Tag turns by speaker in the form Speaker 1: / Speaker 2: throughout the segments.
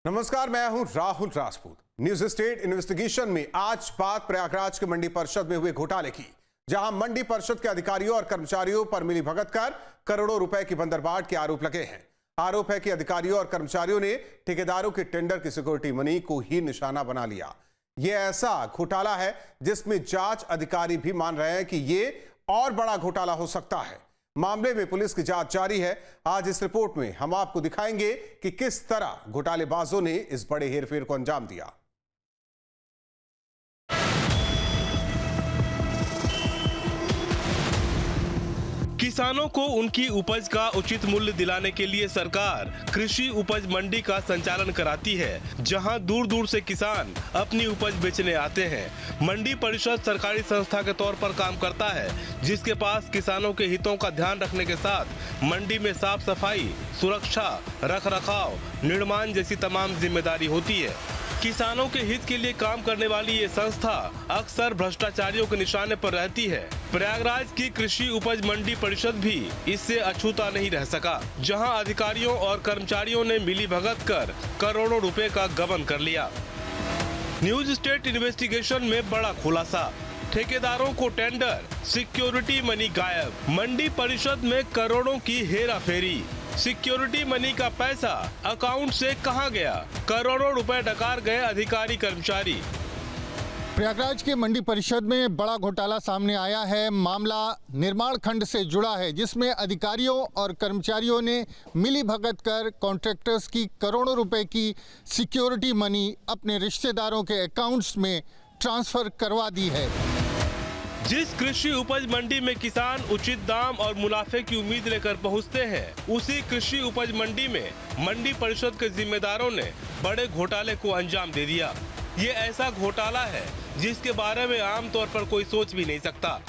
Speaker 1: नमस्कार, मैं हूं Rahul Rajput. News state investigation में आज बात प्रयागराज के मंडी परिषद में हुए घोटाले की, जहां मंडी परिषद के अधिकारियों और कर्मचारियों पर मिलीभगत कर करोड़ों रुपए की बंदरबाट के आरोप लगे हैं। आरोप है कि अधिकारियों और कर्मचारियों ने ठेकेदारों के टेंडर की सिक्योरिटी मनी को ही निशाना बना लिया। यह ऐसा घोटाला है जिसमें जांच अधिकारी भी मान रहे हैं कि यह और बड़ा घोटाला हो सकता है। मामले में पुलिस की जांच जारी है। आज इस रिपोर्ट में हम आपको दिखाएंगे कि किस तरह घोटालेबाजों ने इस बड़े हेरफेर को अंजाम दिया।
Speaker 2: किसानों को उनकी उपज का उचित मूल्य दिलाने के लिए सरकार कृषि उपज मंडी का संचालन कराती है, जहां दूर दूर से किसान अपनी उपज बेचने आते हैं। मंडी परिषद सरकारी संस्था के तौर पर काम करता है, जिसके पास किसानों के हितों का ध्यान रखने के साथ मंडी में साफ सफाई, सुरक्षा, रखरखाव, निर्माण जैसी तमाम जिम्मेदारी होती है। किसानों के हित के लिए काम करने वाली ये संस्था अक्सर भ्रष्टाचारियों के निशाने पर रहती है। प्रयागराज की कृषि उपज मंडी परिषद भी इससे अछूता नहीं रह सका, जहां अधिकारियों और कर्मचारियों ने मिलीभगत कर करोड़ों रुपए का गबन कर लिया। न्यूज स्टेट इन्वेस्टिगेशन में बड़ा खुलासा, ठेकेदारों को टेंडर, सिक्योरिटी मनी गायब, मंडी परिषद में करोड़ों की हेराफेरी, सिक्योरिटी मनी का पैसा अकाउंट से कहां गया, करोड़ों रुपए डकार गए अधिकारी कर्मचारी।
Speaker 3: प्रयागराज के मंडी परिषद में बड़ा घोटाला सामने आया है। मामला निर्माण खंड से जुड़ा है, जिसमें अधिकारियों और कर्मचारियों ने मिलीभगत कर कॉन्ट्रैक्टर्स की करोड़ों रुपए की सिक्योरिटी मनी अपने रिश्तेदारों के अकाउंट्स में ट्रांसफर करवा दी है।
Speaker 2: जिस कृषि उपज मंडी में किसान उचित दाम और मुनाफे की उम्मीद लेकर पहुंचते हैं, उसी कृषि उपज मंडी में मंडी परिषद के जिम्मेदारों ने बड़े घोटाले को अंजाम दे दिया। ये ऐसा घोटाला है जिसके बारे में आमतौर पर कोई सोच भी नहीं सकता।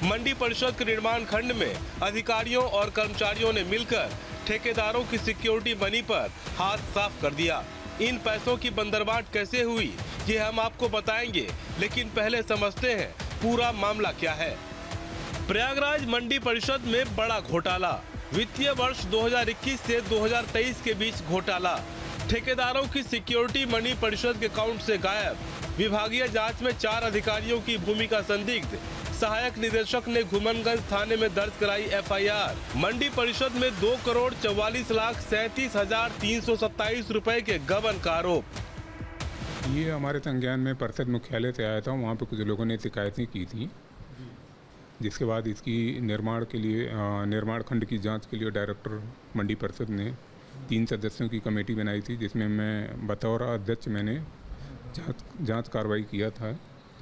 Speaker 2: मंडी परिषद के निर्माण खंड में अधिकारियों और कर्मचारियों ने मिलकर ठेकेदारों की सिक्योरिटी मनी पर हाथ साफ कर दिया। इन पैसों की बंदरबाट कैसे हुई, ये हम आपको बताएंगे, लेकिन पहले समझते हैं पूरा मामला क्या है। प्रयागराज मंडी परिषद में बड़ा घोटाला, वित्तीय वर्ष 2021 से 2023 के बीच घोटाला, ठेकेदारों की सिक्योरिटी मनी परिषद के अकाउंट से गायब, विभागीय जांच में 4 अधिकारियों की भूमिका संदिग्ध, सहायक निदेशक ने घुमनगंज थाने में दर्ज कराई FIR, मंडी परिषद में 2,44,37,327 रुपए के गबन का आरोप।
Speaker 4: ये हमारे संज्ञान में परिषद मुख्यालय से आया था। वहाँ पे कुछ लोगों ने शिकायतें की थी, जिसके बाद इसकी निर्माण खंड की जांच के लिए डायरेक्टर मंडी परिषद ने 3 सदस्यों की कमेटी बनाई थी, जिसमें मैं बतौर अध्यक्ष मैंने जांच कार्रवाई किया था।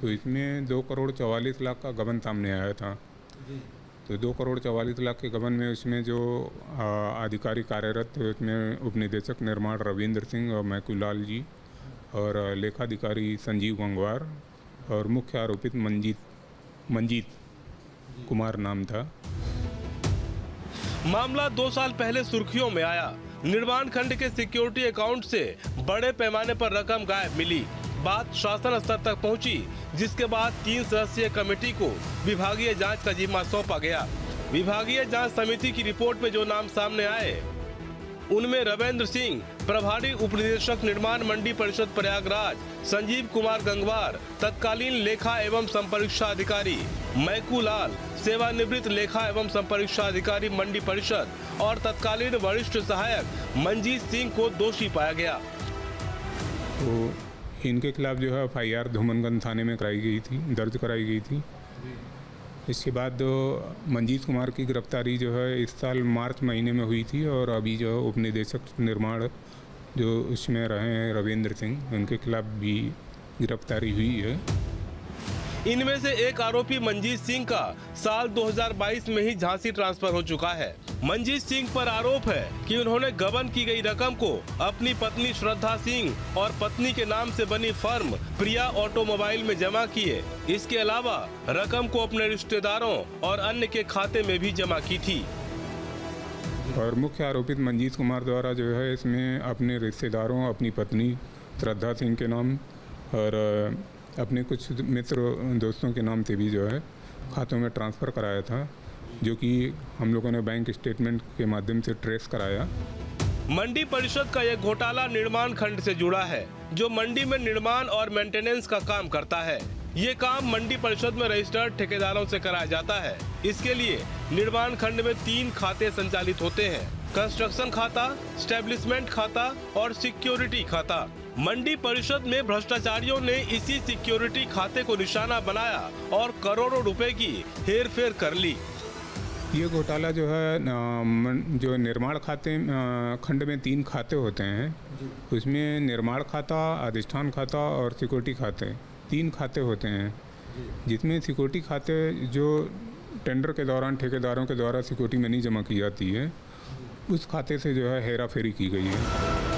Speaker 4: तो इसमें 2,44,00,000 का गबन सामने आया था। तो 2,44,00,000 के गबन में उसमें जो अधिकारी कार्यरत थे, उसमें उपनिदेशक निर्माण रविंद्र सिंह और मैकूलाल जी और लेखाधिकारी संजीव गंगवार और मुख्य आरोपित मंजीत कुमार नाम था।
Speaker 2: मामला 2 साल पहले सुर्खियों में आया। निर्माण खंड के सिक्योरिटी अकाउंट से बड़े पैमाने पर रकम गायब मिली। बात शासन स्तर तक पहुंची, जिसके बाद 3 सदस्यीय कमेटी को विभागीय जांच का जिम्मा सौंपा गया। विभागीय जांच समिति की रिपोर्ट में जो नाम सामने आए, उनमें रविंद्र सिंह, प्रभारी उपनिदेशक निर्माण मंडी परिषद प्रयागराज, संजीव कुमार गंगवार, तत्कालीन लेखा एवं संपरीक्षा अधिकारी, मैकूलाल, सेवानिवृत्त लेखा एवं संपरीक्षा अधिकारी मंडी परिषद और तत्कालीन वरिष्ठ सहायक मंजीत सिंह को दोषी पाया गया।
Speaker 4: तो इनके खिलाफ जो है FIR धूमनगंज थाने में दर्ज कराई गई थी। इसके बाद मंजीत कुमार की गिरफ्तारी जो है इस साल मार्च महीने में हुई थी, और अभी जो उपनिदेशक निर्माण जो उसमें रहे हैं रविंद्र सिंह, उनके खिलाफ भी गिरफ्तारी हुई है।
Speaker 2: इनमें से एक आरोपी मंजीत सिंह का साल 2022 में ही झांसी ट्रांसफर हो चुका है। मंजीत सिंह पर आरोप है कि उन्होंने गबन की गई रकम को अपनी पत्नी श्रद्धा सिंह और पत्नी के नाम से बनी फर्म प्रिया ऑटोमोबाइल में जमा किए। इसके अलावा रकम को अपने रिश्तेदारों और अन्य के खाते में भी जमा की थी।
Speaker 4: और मुख्य आरोपित मंजीत कुमार द्वारा जो है इसमें अपने रिश्तेदारों, अपनी पत्नी श्रद्धा सिंह के नाम और अपने कुछ मित्र दोस्तों के नाम से भी जो है खातों में ट्रांसफ़र कराया था, जो कि हम लोगों ने बैंक स्टेटमेंट के माध्यम से ट्रेस कराया।
Speaker 2: मंडी परिषद का यह घोटाला निर्माण खंड से जुड़ा है, जो मंडी में निर्माण और मेंटेनेंस का काम करता है। ये काम मंडी परिषद में रजिस्टर्ड ठेकेदारों से कराया जाता है। इसके लिए निर्माण खंड में 3 खाते संचालित होते हैं: कंस्ट्रक्शन खाता, स्टैब्लिशमेंट खाता और सिक्योरिटी खाता। मंडी परिषद में भ्रष्टाचारियों ने इसी सिक्योरिटी खाते को निशाना बनाया और करोड़ों रुपए की हेरफेर कर ली।
Speaker 4: ये घोटाला जो है जो निर्माण खाते खंड में 3 खाते होते हैं, उसमें निर्माण खाता, अधिष्ठान खाता और सिक्योरिटी खाते 3 खाते होते हैं, जिसमें सिक्योरिटी खाते जो टेंडर के दौरान ठेकेदारों के द्वारा सिक्योरिटी मनी जमा की जाती है, उस खाते से जो है हेरा फेरी की गई है।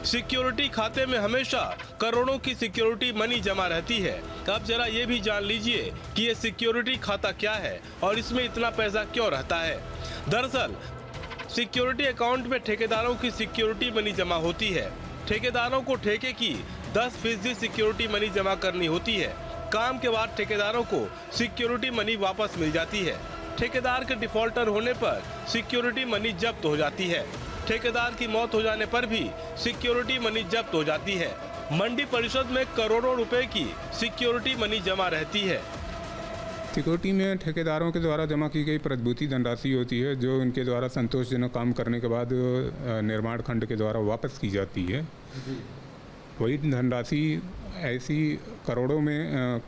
Speaker 2: सिक्योरिटी खाते में हमेशा करोड़ों की सिक्योरिटी मनी जमा रहती है। अब जरा ये भी जान लीजिए कि ये सिक्योरिटी खाता क्या है और इसमें इतना पैसा क्यों रहता है। दरअसल सिक्योरिटी अकाउंट में ठेकेदारों की सिक्योरिटी मनी जमा होती है। ठेकेदारों को ठेके की 10% सिक्योरिटी मनी जमा करनी होती है। काम के बाद ठेकेदारों को सिक्योरिटी मनी वापस मिल जाती है। ठेकेदार के डिफॉल्टर होने पर सिक्योरिटी मनी जब्त हो जाती है। ठेकेदार की मौत हो जाने पर भी सिक्योरिटी मनी जब्त हो जाती है। मंडी परिषद में करोड़ों रुपए की सिक्योरिटी मनी जमा रहती है।
Speaker 4: सिक्योरिटी में ठेकेदारों के द्वारा जमा की गई प्रतिभूति धनराशि होती है, जो उनके द्वारा संतोषजनक काम करने के बाद निर्माण खंड के द्वारा वापस की जाती है। वही धनराशि ऐसी करोड़ों में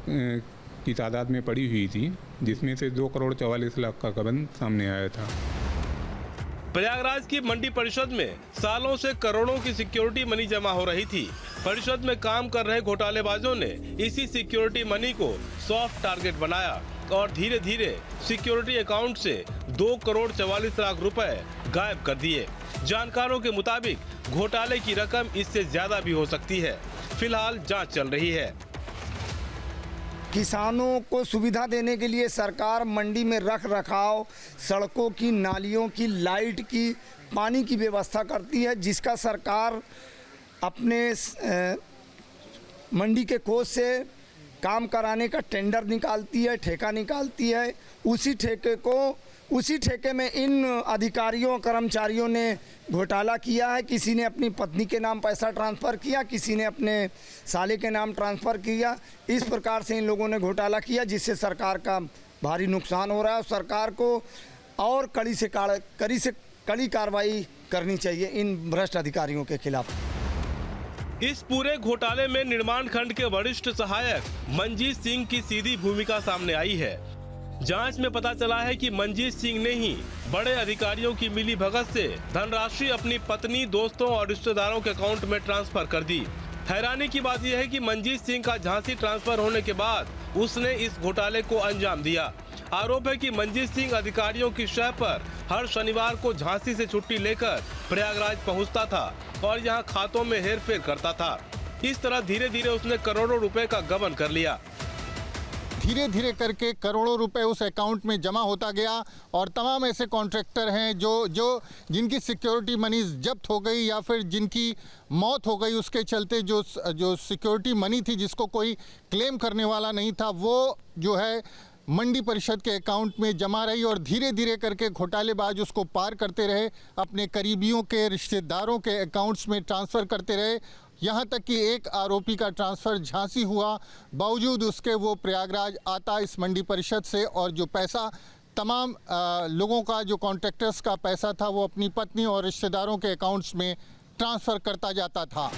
Speaker 4: की तादाद में पड़ी हुई थी, जिसमें से 2 करोड़ 44 लाख का गबन सामने आया था।
Speaker 2: प्रयागराज की मंडी परिषद में सालों से करोड़ों की सिक्योरिटी मनी जमा हो रही थी। परिषद में काम कर रहे घोटालेबाजों ने इसी सिक्योरिटी मनी को सॉफ्ट टारगेट बनाया और धीरे धीरे सिक्योरिटी अकाउंट से 2 करोड़ 44 लाख रुपए गायब कर दिए। जानकारों के मुताबिक घोटाले की रकम इससे ज्यादा भी हो सकती है। फिलहाल जांच चल रही है।
Speaker 5: किसानों को सुविधा देने के लिए सरकार मंडी में रख रखाव, सड़कों की, नालियों की, लाइट की, पानी की व्यवस्था करती है, जिसका सरकार अपने मंडी के कोष से काम कराने का टेंडर निकालती है, ठेका निकालती है। उसी ठेके में इन अधिकारियों कर्मचारियों ने घोटाला किया है। किसी ने अपनी पत्नी के नाम पैसा ट्रांसफ़र किया, किसी ने अपने साले के नाम ट्रांसफ़र किया। इस प्रकार से इन लोगों ने घोटाला किया, जिससे सरकार का भारी नुकसान हो रहा है। सरकार को और कड़ी से कड़ी कार्रवाई करनी चाहिए इन भ्रष्ट अधिकारियों के खिलाफ।
Speaker 2: इस पूरे घोटाले में निर्माण खंड के वरिष्ठ सहायक मनजीत सिंह की सीधी भूमिका सामने आई है। जांच में पता चला है कि मनजीत सिंह ने ही बड़े अधिकारियों की मिली भगत से धनराशि अपनी पत्नी, दोस्तों और रिश्तेदारों के अकाउंट में ट्रांसफर कर दी। हैरानी की बात यह है कि मनजीत सिंह का झांसी ट्रांसफर होने के बाद उसने इस घोटाले को अंजाम दिया। आरोप है कि मनजीत सिंह अधिकारियों की शह पर हर शनिवार को झांसी से छुट्टी लेकर प्रयागराज पहुंचता था और यहां खातों में हेरफेर करता था। इस तरह धीरे धीरे उसने करोड़ों रुपए का गबन कर लिया।
Speaker 3: धीरे धीरे करके करोड़ों रुपए उस अकाउंट में जमा होता गया और तमाम ऐसे कॉन्ट्रैक्टर हैं जिनकी सिक्योरिटी मनी जब्त हो गई या फिर जिनकी मौत हो गई, उसके चलते जो सिक्योरिटी मनी थी जिसको कोई क्लेम करने वाला नहीं था, वो जो है मंडी परिषद के अकाउंट में जमा रही और धीरे धीरे करके घोटालेबाज उसको पार करते रहे, अपने करीबियों के, रिश्तेदारों के अकाउंट्स में ट्रांसफ़र करते रहे। यहाँ तक कि एक आरोपी का ट्रांसफ़र झांसी हुआ, बावजूद उसके वो प्रयागराज आता इस मंडी परिषद से और जो पैसा तमाम लोगों का, जो कॉन्ट्रैक्टर्स का पैसा था, वो अपनी पत्नी और रिश्तेदारों के अकाउंट्स में ट्रांसफ़र करता जाता था।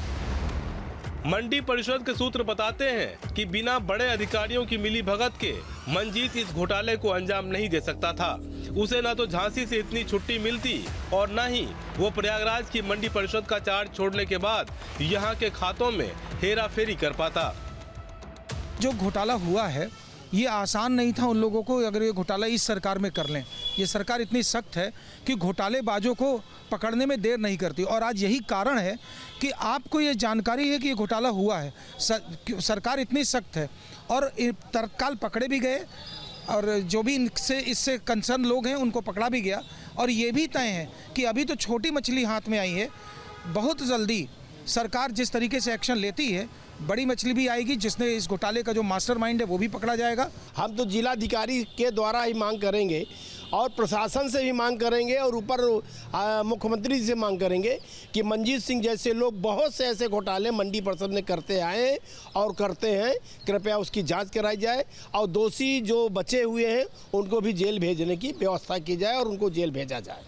Speaker 2: मंडी परिषद के सूत्र बताते हैं कि बिना बड़े अधिकारियों की मिली भगत के मनजीत इस घोटाले को अंजाम नहीं दे सकता था। उसे न तो झांसी से इतनी छुट्टी मिलती और न ही वो प्रयागराज की मंडी परिषद का चार्ज छोड़ने के बाद यहाँ के खातों में हेरा फेरी कर पाता।
Speaker 6: जो घोटाला हुआ है ये आसान नहीं था उन लोगों को, अगर ये घोटाला इस सरकार में कर लें। ये सरकार इतनी सख्त है कि घोटालेबाजों को पकड़ने में देर नहीं करती और आज यही कारण है कि आपको ये जानकारी है कि ये घोटाला हुआ है। सरकार इतनी सख्त है और तत्काल पकड़े भी गए और जो भी इससे कंसर्न लोग हैं उनको पकड़ा भी गया। और ये भी तय है कि अभी तो छोटी मछली हाथ में आई है, बहुत जल्दी सरकार जिस तरीके से एक्शन लेती है बड़ी मछली भी आएगी, जिसने इस घोटाले का जो मास्टरमाइंड है वो भी पकड़ा जाएगा।
Speaker 7: हम तो जिलाधिकारी के द्वारा ही मांग करेंगे और प्रशासन से भी मांग करेंगे और ऊपर मुख्यमंत्री से मांग करेंगे कि मंजीत सिंह जैसे लोग बहुत से ऐसे घोटाले मंडी परिषद में करते आए हैं और करते हैं, कृपया उसकी जांच कराई जाए और दोषी जो बचे हुए हैं उनको भी जेल भेजने की व्यवस्था की जाए और उनको जेल भेजा जाए।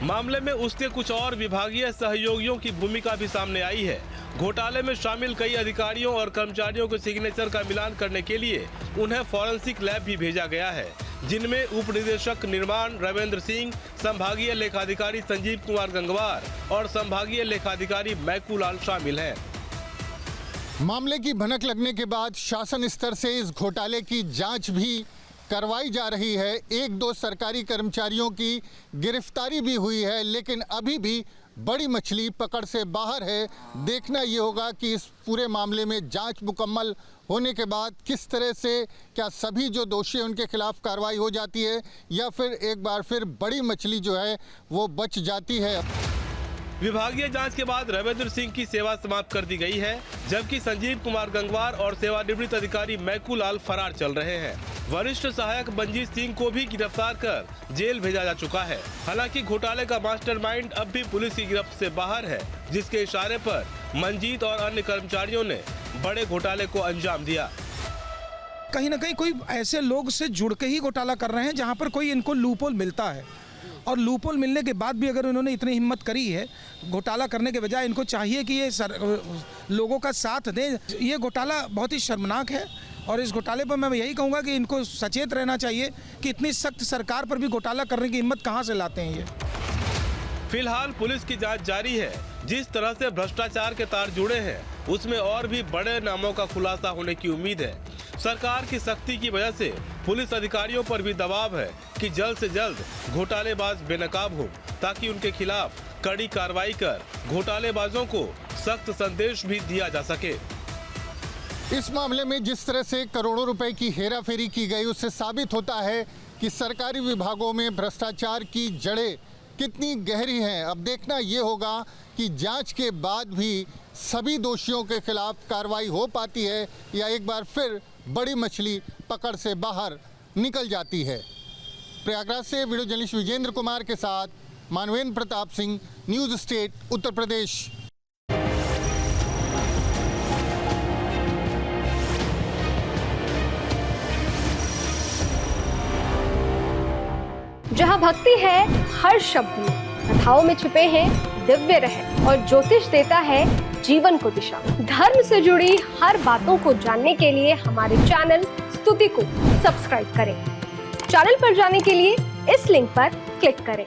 Speaker 2: मामले में उसके कुछ और विभागीय सहयोगियों की भूमिका भी सामने आई है। घोटाले में शामिल कई अधिकारियों और कर्मचारियों के सिग्नेचर का मिलान करने के लिए उन्हें फॉरेंसिक लैब भी भेजा गया है, जिनमें उप निदेशक निर्माण रविंद्र सिंह, संभागीय लेखाधिकारी संजीव कुमार गंगवार और संभागीय लेखाधिकारी मैकूलाल शामिल हैं।
Speaker 3: मामले की भनक लगने के बाद शासन स्तर से इस घोटाले की जांच भी करवाई जा रही है। 1-2 सरकारी कर्मचारियों की गिरफ्तारी भी हुई है, लेकिन अभी भी बड़ी मछली पकड़ से बाहर है। देखना ये होगा कि इस पूरे मामले में जांच मुकम्मल होने के बाद किस तरह से क्या सभी जो दोषी हैं उनके खिलाफ कार्रवाई हो जाती है या फिर एक बार फिर बड़ी मछली जो है वो बच जाती है।
Speaker 2: विभागीय जांच के बाद रविंद्र सिंह की सेवा समाप्त कर दी गई है, जबकि संजीव कुमार गंगवार और सेवानिवृत्त अधिकारी मैकूलाल फरार चल रहे हैं। वरिष्ठ सहायक मंजीत सिंह को भी गिरफ्तार कर जेल भेजा जा चुका है। हालांकि घोटाले का मास्टरमाइंड अब भी पुलिस की गिरफ्त से बाहर है, जिसके इशारे पर मंजीत और अन्य कर्मचारियों ने बड़े घोटाले को अंजाम दिया।
Speaker 6: कहीं ना कहीं कोई ऐसे लोग से जुड़ के ही घोटाला कर रहे हैं जहां पर कोई इनको लूपहोल मिलता है, और लूपहोल मिलने के बाद भी अगर उन्होंने इतनी हिम्मत करी है घोटाला करने के बजाय, इनको चाहिए कि ये लोगों का साथ दें। ये घोटाला बहुत ही शर्मनाक है और इस घोटाले पर मैं यही कहूँगा कि इनको सचेत रहना चाहिए कि इतनी सख्त सरकार पर भी घोटाला करने की हिम्मत कहाँ से लाते हैं ये।
Speaker 2: फिलहाल पुलिस की जांच जारी है। जिस तरह से भ्रष्टाचार के तार जुड़े हैं, उसमें और भी बड़े नामों का खुलासा होने की उम्मीद है। सरकार की सख्ती की वजह से पुलिस अधिकारियों पर भी दबाव है कि जल्द से जल्द घोटालेबाज बेनकाब हो, ताकि उनके खिलाफ कड़ी कार्रवाई कर घोटालेबाजों को सख्त संदेश भी दिया जा सके।
Speaker 3: इस मामले में जिस तरह से करोड़ों रुपए की हेराफेरी की गई, उससे साबित होता है कि सरकारी विभागों में भ्रष्टाचार की जड़ें कितनी गहरी हैं। अब देखना ये होगा कि जांच के बाद भी सभी दोषियों के खिलाफ कार्रवाई हो पाती है या एक बार फिर बड़ी मछली पकड़ से बाहर निकल जाती है। प्रयागराज से वीडियो जर्नलिस्ट विजेंद्र कुमार के साथ मानवेंद्र प्रताप सिंह, न्यूज़ स्टेट, उत्तर प्रदेश।
Speaker 8: जहाँ भक्ति है हर शब्द में, कथाओं में छुपे हैं दिव्य रहस्य और ज्योतिष देता है जीवन को दिशा। धर्म से जुड़ी हर बातों को जानने के लिए हमारे चैनल स्तुति को सब्सक्राइब करें। चैनल पर जाने के लिए इस लिंक पर क्लिक करें।